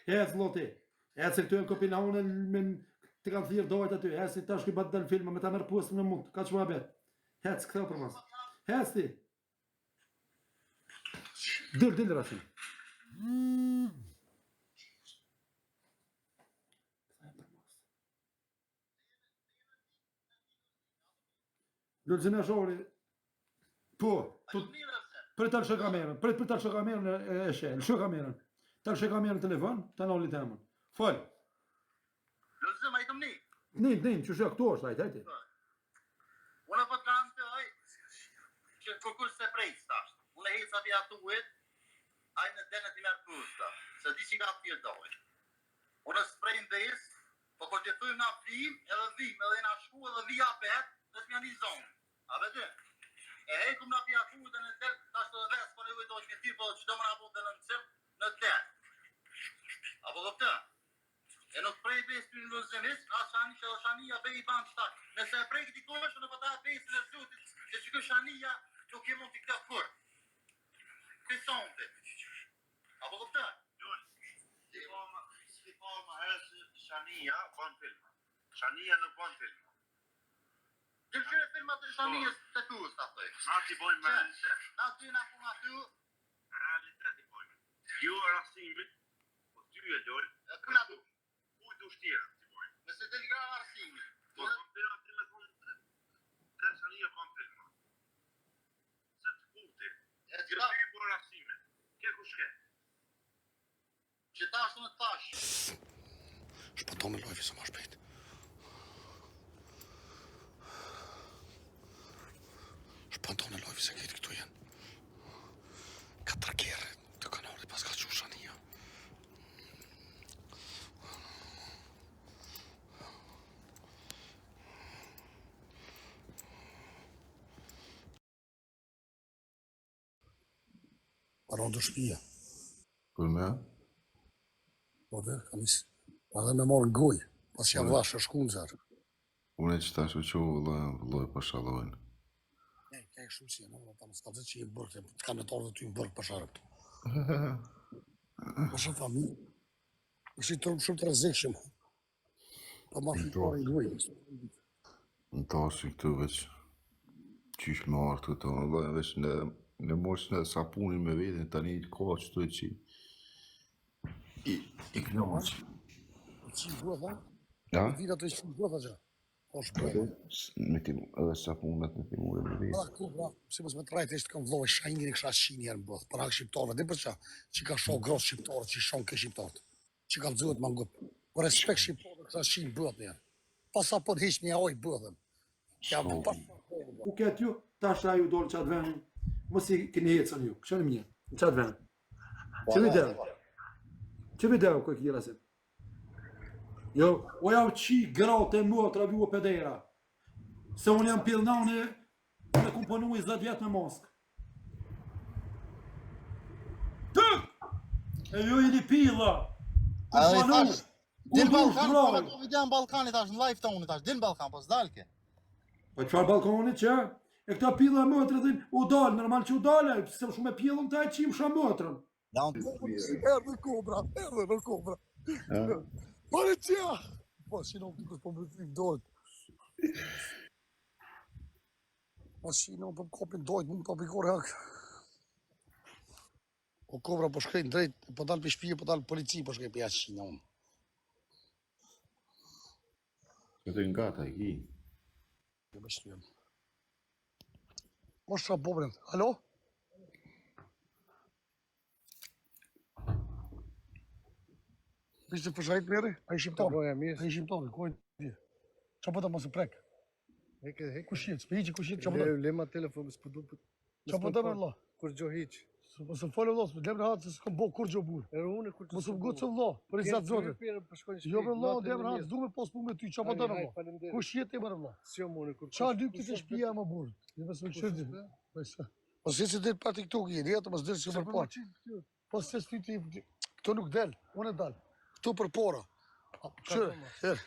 Ec loti. Ec se këtu e në Kopinaunë të kanë thirë dojt aty. Ec si tash ki bat dal filma me ta merë postën në mund. Ka që mua bet. Ec këtheu për mas. Ec ti. Dil Rasim. Lëllëzën e shori. Po. Për të lëshë kamerën. Për të lëshë kamerën e shenë. Lëshë kamerën. Të lëshë kamerën telefon. Të nolli temën. Fol. Lëllëzën, a i të mni? Nim, që shë këto është, ajti. Unë po të kanë të oj, që kërkur se prejtë stasht. Unë e heca pja tuet, a i në denet i merë pusta. Se di që ka të tjerë dojt. Unë së prejnë dhe isë, po kër të thujmë na vim, edhe na shku edhe vija bet, dhe s'mja një zonë. A vete? E hejkum na pja tuet dhe në tel, tash të dhe vesë, për e ujtojsh një ty, po që do më na bot dhe në nësim, në tel. Apo dhe të? E nuk prej besë të në lëzënis, që shania bej i banë qëtak. Nëse e prej këti koshë, në pëta besën e zotit, që që kë shania nuk e mund t'i këta kur. Kësonte. Apo dhe të? Si po më herë shania bon filma. Shania nuk bon filma. Gjërë filmat të shanijës të tu, së të Na t'i bojmë me realitet. Na ty na puna ty. Realitet i bojmë. Jo rasimit, po ty e dojnë. E këna du. Kuj du shtjera t'i bojmë. Nëse të ligra arsimit. Po të të të me thonë të shania bon filma. Se të kuti. E Gjë ty po rasimit. Ke ku shke. që ta është në tash. Shpëto me lojvi së ma shpejt. Shpëto në lojvi se këtë këtu jenë. Ka trakere të kanalit pas ka që shania. Paron të shpia. Për me? Po dhe, kam isë. Edhe me morë goj, pas që vashë shkunëzar. Unë e që ta shë që loj për shalojnë. Ka e shumë si e në ta më s'ka dhe që i bërë, të ka në torë dhe ty më bërë për sharë këtu. Po shumë fami, është i tërmë shumë të rezekshëm. Po ma fitore i goj. Në tashi këtu veç qysh me artë këto, veç në mosh në sapunin me vedin, tani ka që të që i knoqë. Qimë bëtha? Ja? I vita të ishtë bëtha që? Po shpërë. Me tim, edhe sapunat me tim ure me vedin. Pra këtu, pra, si mos me të rajtë ishtë kam vloj, shajnjën i kësha shqinë njerë më bëth, për hakë shqiptarët, dhe për që ka shohë grosë shqiptarët, që i shohë kë shqiptarët, që ka dzëhet më ngupë. Për respekt shqiptarët, kësha shqinë bëth njerë. Pas apo të hiqë një ojë bëthën. U ketë ju, tash a ju dolë qatë venin, mos i këni hecën ju, këshën mirë, në qatë venin. Që video? Që video kë këti rasim? Jo, o jau qi gratë e motra vju o pedera. Se unë jam pilnane me kumponu i 10 vjetë me Moskë. Tëk! E ju i një pila. Edhe i thash, din Balkan, broj. po ato video në Balkani tash, në live të unë tash, din Balkan, po s'dalke. Po qëfar balkonit që? E këta pila e motrë dhe u dalë, normal që u dalë, se shumë e pilën të e qimë shë motrën. Erdhe në kobra. Policia! Po, shinon të kështë po më të dojtë. Po, shinon të më kopin dojtë, më të pikore hakë. Po, kobra po shkrejnë drejt, po dalë për shpije, po dalë polici, po shkrejnë për jashtë shinon. Këtë nga ta i ki. Jo, me shtujem. Po, shtra bobren. Halo? Ishte përshajt mërë? A i shqiptarë? A i shqiptarë, kojnë? Qa po të mos e prek? Kush jetë? S'pe hiqi kush jetë? Qa po të? Lema telefon, s'po du për... Qa po të mërë la? Kur gjo hiq. Mos më folë vëllo, s'pe lemre hatë se s'kom bo kur gjo burë. Erë unë kur Mos më gotë vëllo, për i zatë zote. Jo për vëllo, lemre hatë, s'du me pos punë me ty, qa po të mërë vëllo? Kush jetë e mërë vëllo? Qa dy këtë shpija më burë? Një me së më qërdi. Po se se del pa TikTok i jetë, mos del që për parë. Po se s'fiti, këto nuk del, unë e dal. Këtu për pora. Qërë,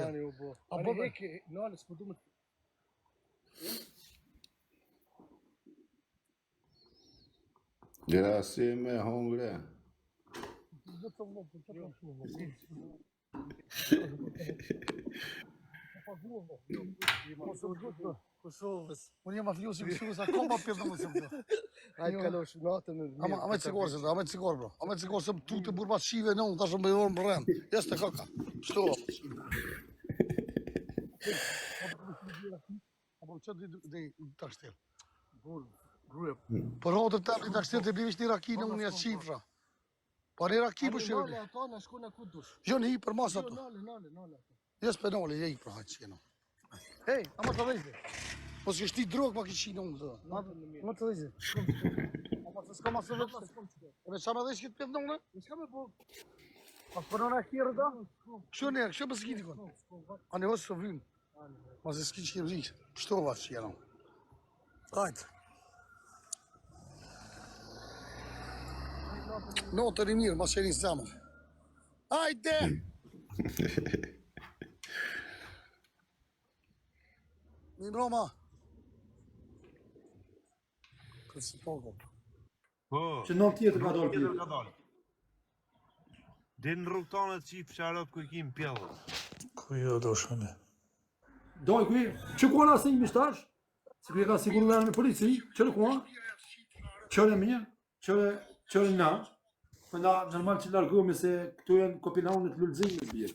Ani u bo. Ani heke, nane, s'po du me... Gjera si me hongre. Kosovës. Unë jam afliu si kështu sa akoma pjedhëm më se më. Ai kalosh natën në mirë. Ama cigar se, ama cigar bro. Ama cigar se tu të burba shive non, tash më bëjmë në rrem. Jeste kaka. Kështu. Apo çfarë di tash ti? Grup. Por hotë të tash ti bëj një rakinë unë ja shifra. Po ne raki po shive. Nale ato na shkon ku dush. Jo në hi për mas ato. Nale. Jes penale, je i pra haqë qeno. Hej, ama të vejze. Po s'ke shti drogë pa kishinë unë të. Ama të vejze. Ama se s'ka ma se vetë. E me qa me dhe shkit pjetë në unë? S'ka me po. Pa përno në kjerë da? Kështu njerë, kështu për s'kiti kon. A ne hosë së vynë. Ma se s'ki që kemë rikë. Pështova që jeno. Hajtë. Notën i mirë, ma qeni së zamën. Hajde! Mi broma. Këtë si poko. Po, Që non tjetër ka dalë tjetër pjetë. ka dalë. Dhe në rrugtanët që i fsharët ku i kim pjellët. Ku jo do shëne? Doj kuj, që kuan asë një mishtash? Se kuj ka sigur në me polici, qërë kuan? Qërë mirë, qërë na. Për na normal që largohemi se këtu janë kopinaunë të lullëzimit bjerë.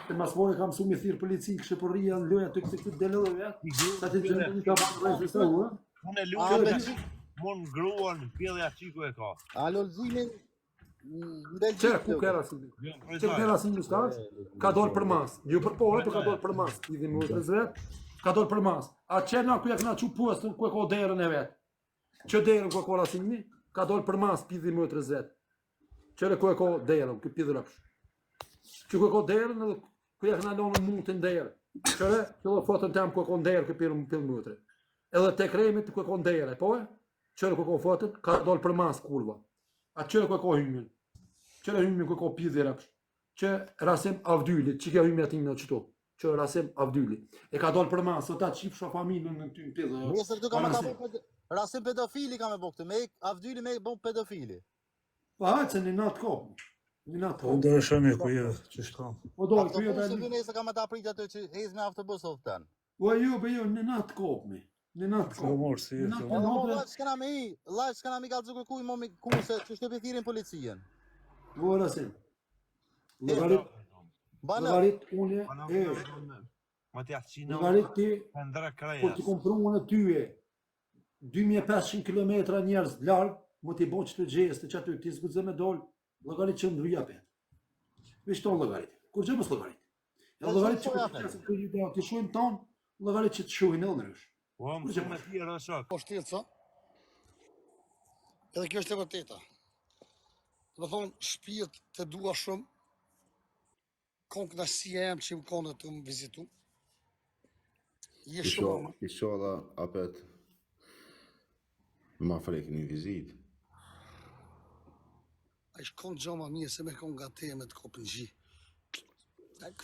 Të mas mori kam su me thirë policin, kështë përria në loja të këtë delove vetë. Sa të që në ka bërë rejtë sa hua. Unë e lullë, mon gruan, pjellja qiku e ka. A lulzimin në Belgjikë. Qërë ku kera si një? Që kera si një shtash, ka dollë për mas. Jo për pohë, për ka dollë për mas. I dhe më të vetë, ka dollë për mas. A qërna ku ja këna që postën ku e ka derën e vetë. Që derën ku e ka rasimni, ka dollë për mas, pidhi më të vetë. Qërë ku e ka derën, ku pidhi rëpsh. Që ku e ka derën edhe ku ja këna lonë mund të nderë. Qërë, që dhe fotën tem ku e ka nderë ku pidhi më të. Edhe te kremit ku e ka nderë, po e? Qërë ku e ka fotën, ka dollë për mas kurva. A qërë ku e ka hymjën. Qërë hymjën ku e ka pidhi rëpsh. Që Rasim Avdyli, që ke hymjë atin në qëto. Që Rasim Avdyli. E ka dollë për mas, o ta qip shë familën në ty në pidhë. Nëse këtu ka me ta bo Rasim pedofili ka me bo këtë, me Avdyli me bo pedofili. Pa hajtë se një natë kopë. Një natë kopë. Do shëne ku jo, që shtam. Po dojë, ku jo Autobusi të vjen se ka me ta prit atë që hez me autobus oftan. Po jo, be jo, një natë kopë me. Një natë kopë. Një natë Po kopë. vllaç s'kena me i, vllaç s'kena me kallzu kuj mo me ku se ç'është pe thirin policien. Po Rasim. Llogarit, Bana, llogarit unë e, Ma t'ja qina, llogarit ti, pëndra kur krajas. ti kompru në tyje, 2500 km njerëz largë, më t'i bon që të gjeste që aty, ti zgudzë me dollë, llogarit që ndryja pe. Veç tonë llogarit. Kur që mos llogarit? E llogarit që kur ti shuajnë tonë, llogarit që të shuajnë edhe ndrysh. Po, më shumë e tjera dhe shok. Po shtilë, sa? Edhe kjo është e vërteta. Do thonë, shpirt të dua shumë, kon kënaqësia jam që më konë të më vizitu. Je shumë. Inshallah, apet ma frek një vizit. A ishtë konë gjama mje se me konë nga te me të kopën gji. Tak,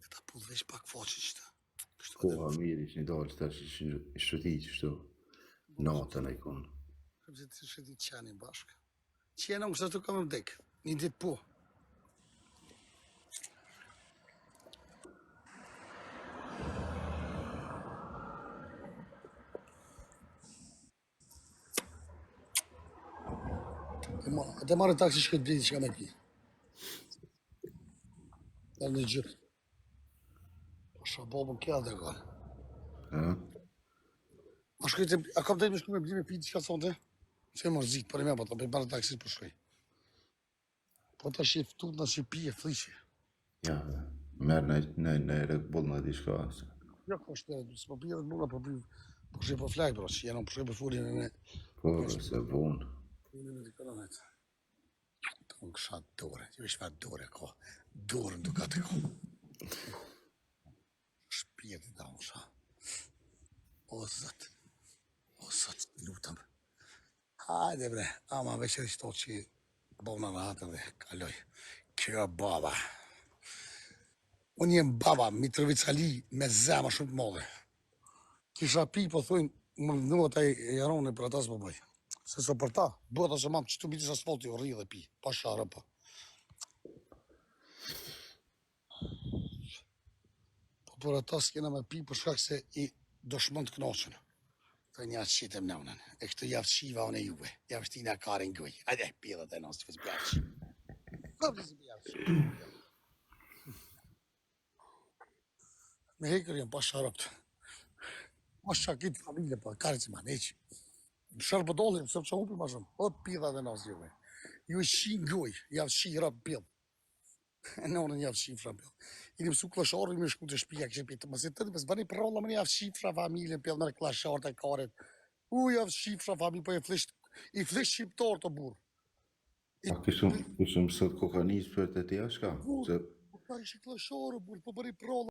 e ta pull veç pak faqe qëta. Koha mirë ishë një dalë që tash ishë shëti që shtu. Natën e konë. Këmë që të shëti qenin bashkë. Qenë më të kam e vdekë, një ditë po. Atë marrë taksi që këtë blidi që ka me pi. Dhe në gjyrë. Po shabobën kja dhe ka. A shkujtë, a kam të me shku me bli me pi që ka sonte? Se më rëzit, për e me pa ta, për marrë taksi për shkoj. Po ta shi ftut në që pi e flishe. Ja, merë në rekbull në di shka. Jo, ko shtere, s'po pi edhe nuna, po pi, po shi po flaj, bro, që jenon po shi po furin e ne. Po, se vonë. Furin e di kolonet. Të unë kësha dore, që vesh me dore, ko, dorën të ka të ko. Shpjeti da unë sha. O zët, lutëm. Hajde bre, ama veç edhe qëto që bona në hatën dhe kaloj. Kjo baba. Unë jem baba, Mitrovica-li, me zema shumë të modhe. Kisha pi, po thujnë, më lëndua taj jarone për ata s'po bëj. Se so për ta, bëhet asë mamë që të bitis asfalti o rri dhe pi, pa sharë pa. Por ata s'kena me pi për shkak se i dëshmon të knoqen. Të një atë qitem në unën. E këtë javë shiva unë e juve. Javë shtina karin gëj. Ajde, pjellët e nësë të fësë bjarë shi. Ka vëzë bjarë shi. Me hekër jam pas sharëpt. Pas shakit familje pa, kare që ma neqë. Në shërë pëdollim, së që hupi ma shumë. O pjellët e nësë juve. Ju e shi gëj, javë shi rap pjellë. E në unën javë shifra pjellë. I mësu klasharë, i më shku të shpia, kështë pitë. Mësë të të mësë bëni prolla më një javë shifra familjen pjellë mërë klasharë të karet. Javë shifra familje, po i flisht shqiptar të burë. A kishëm sot kokanis për të tja shka? Ka ishë klasharë burë, po bëni prolla.